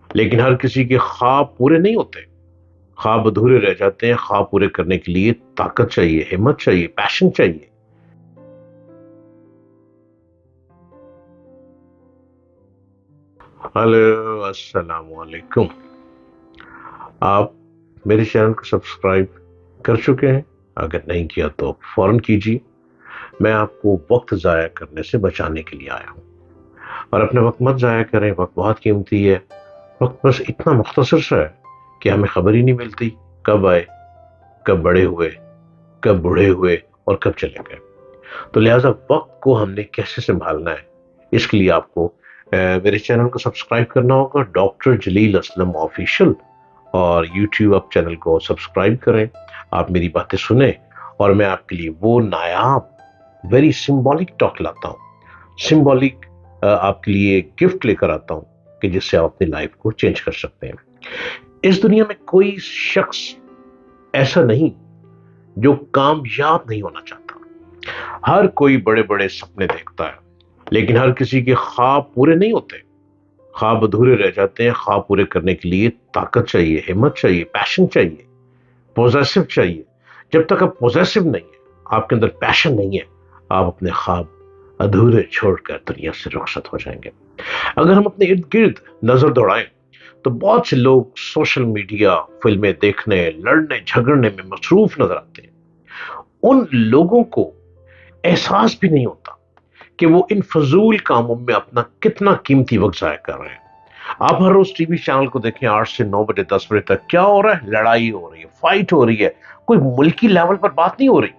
لیکن ہر کسی کے خواب پورے نہیں ہوتے، خواب ادھورے رہ جاتے ہیں۔ خواب پورے کرنے کے لیے طاقت چاہیے، ہمت چاہیے، پیشن چاہیے۔ ہلو، السلام علیکم۔ آپ میرے چینل کو سبسکرائب کر چکے ہیں؟ اگر نہیں کیا تو فوراً کیجیے۔ میں آپ کو وقت ضائع کرنے سے بچانے کے لیے آیا ہوں، اور اپنے وقت مت ضائع کریں، وقت بہت قیمتی ہے۔ وقت بس اتنا مختصر سا ہے کہ ہمیں خبر ہی نہیں ملتی کب آئے، کب بڑے ہوئے، کب بوڑھے ہوئے، اور کب چلے گئے۔ تو لہٰذا وقت کو ہم نے کیسے سنبھالنا ہے، اس کے لیے آپ کو میرے چینل کو سبسکرائب کرنا ہوگا، ڈاکٹر جلیل اسلم آفیشل، اور یوٹیوب آپ چینل کو سبسکرائب کریں۔ آپ میری باتیں سنیں، اور میں آپ کے لیے وہ نایاب ویری سمبولک ٹاک لاتا ہوں، سمبولک آپ کے لیے گفٹ لے کر آتا ہوں کہ جس سے آپ اپنی لائف کو چینج کر سکتے ہیں۔ اس دنیا میں کوئی شخص ایسا نہیں جو کامیاب نہیں ہونا چاہتا۔ ہر کوئی بڑے بڑے سپنے دیکھتا ہے، لیکن ہر کسی کے خواب پورے نہیں ہوتے، خواب ادھورے رہ جاتے ہیں۔ خواب پورے کرنے کے لیے طاقت چاہیے، ہمت چاہیے، پیشن چاہیے، پوزیسو چاہیے۔ جب تک آپ پوزیسو نہیں ہے، آپ کے اندر پیشن نہیں ہے، آپ اپنے خواب ادھورے چھوڑ کر دنیا سے رخصت ہو جائیں گے۔ اگر ہم اپنے ارد گرد نظر دوڑائیں تو بہت سے لوگ سوشل میڈیا، فلمیں دیکھنے، لڑنے جھگڑنے میں مصروف نظر آتے ہیں۔ ان لوگوں کو احساس بھی نہیں ہوتا کہ وہ ان فضول کاموں میں اپنا کتنا قیمتی وقت ضائع کر رہے ہیں۔ آپ ہر روز ٹی وی چینل کو دیکھیں، 8 سے 9 بجے، 10 بجے تک کیا ہو رہا ہے؟ لڑائی ہو رہی ہے، فائٹ ہو رہی ہے۔ کوئی ملکی لیول پر بات نہیں ہو رہی۔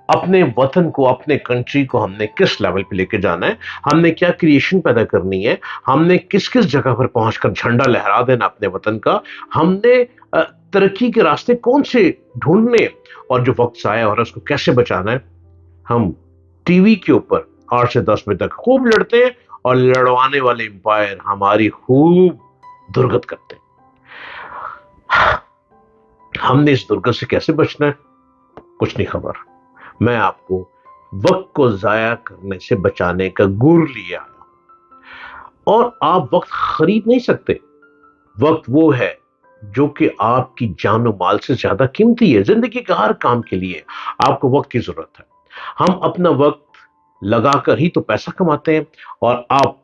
اپنے وطن کو، اپنے کنٹری کو ہم نے کس لیول پہ لے کے جانا ہے، ہم نے کیا کریشن پیدا کرنی ہے، ہم نے کس کس جگہ پر پہنچ کر جھنڈا لہرا دینا اپنے وطن کا، ہم نے ترقی کے راستے کون سے ڈھونڈنے، اور جو وقت ضائع ہو رہا ہے اس کو کیسے بچانا ہے۔ ہم ٹی وی کے اوپر 8 سے 10 بجے تک خوب لڑتے ہیں، اور لڑوانے والے امپائر ہماری خوب درگت کرتے ہیں۔ ہم نے اس درگت سے کیسے بچنا ہے، کچھ نہیں خبر۔ میں آپ کو وقت کو ضائع کرنے سے بچانے کا گر لیا، اور آپ وقت خرید نہیں سکتے۔ وقت وہ ہے جو کہ آپ کی جان و مال سے زیادہ قیمتی ہے۔ زندگی کے ہر کام کے لیے آپ کو وقت کی ضرورت ہے۔ ہم اپنا وقت لگا کر ہی تو پیسہ کماتے ہیں، اور آپ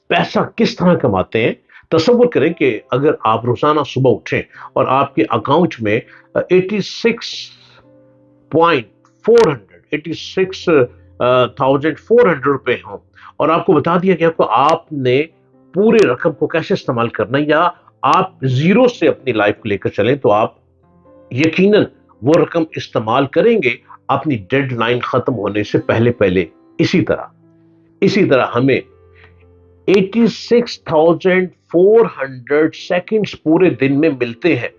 پیسہ کس طرح کماتے ہیں؟ تصور کریں کہ اگر آپ روزانہ صبح اٹھیں اور آپ کے اکاؤنٹ میں 86,400 روپے ہوں، اور آپ کو بتا دیا گیا کہ آپ نے پورے رقم کو کیسے استعمال کرنا ہے، یا آپ زیرو سے اپنی لائف کو لے کر چلیں، تو آپ یقیناً وہ رقم استعمال کریں گے اپنی ڈیڈ لائن ختم ہونے سے پہلے پہلے۔ اسی طرح ہمیں 86,400 سیکنڈز پورے دن میں ملتے ہیں،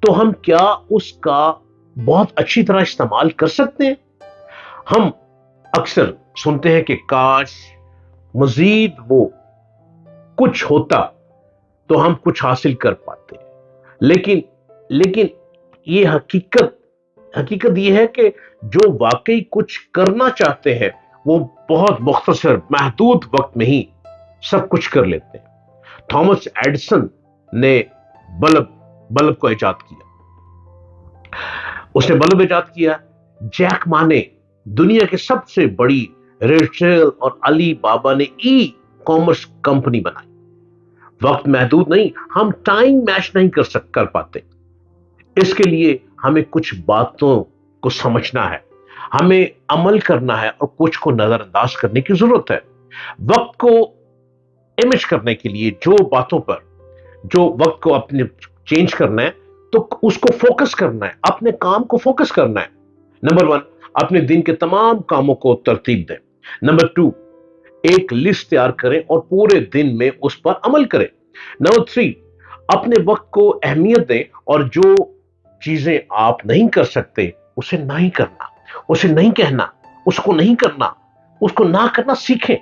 تو ہم کیا اس کا بہت اچھی طرح استعمال کر سکتے ہیں؟ ہم اکثر سنتے ہیں کہ کاش مزید وہ کچھ ہوتا تو ہم کچھ حاصل کر پاتے، لیکن یہ حقیقت یہ ہے کہ جو واقعی کچھ کرنا چاہتے ہیں وہ بہت مختصر محدود وقت میں ہی سب کچھ کر لیتے ہیں۔ تھامس ایڈیسن نے بلب کو ایجاد کیا، اس نے بلب ایجاد کیا۔ جیک ما نے دنیا کی سب سے بڑی ریٹیل، اور علی بابا نے ای کامرس کمپنی بنائی۔ وقت محدود نہیں، ہم ٹائم میچ نہیں کر پاتے۔ اس کے لیے ہمیں کچھ باتوں کو سمجھنا ہے، ہمیں عمل کرنا ہے، اور کچھ کو نظر انداز کرنے کی ضرورت ہے۔ وقت کو امیج کرنے کے لیے جو وقت کو اپنے چینج کرنا ہے، تو اس کو فوکس کرنا ہے، اپنے کام کو فوکس کرنا ہے۔ نمبر 1، اپنے دن کے تمام کاموں کو ترتیب دیں۔ نمبر 2، ایک لسٹ تیار کریں اور پورے دن میں اس پر عمل کریں۔ نمبر 3، اپنے وقت کو اہمیت دیں، اور جو چیزیں آپ نہیں کر سکتے اسے نہیں کرنا، اسے نہیں کہنا، اس کو نہیں کرنا، اس کو نہ کرنا سیکھیں۔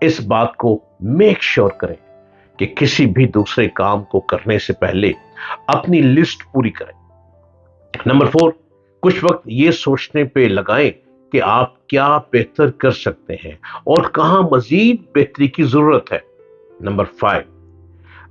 اس بات کو میک شور کریں کہ کسی بھی دوسرے کام کو کرنے سے پہلے اپنی لسٹ پوری کریں۔ نمبر 4، کچھ وقت یہ سوچنے پہ لگائیں کہ آپ کیا بہتر کر سکتے ہیں اور کہاں مزید بہتری کی ضرورت ہے۔ نمبر 5،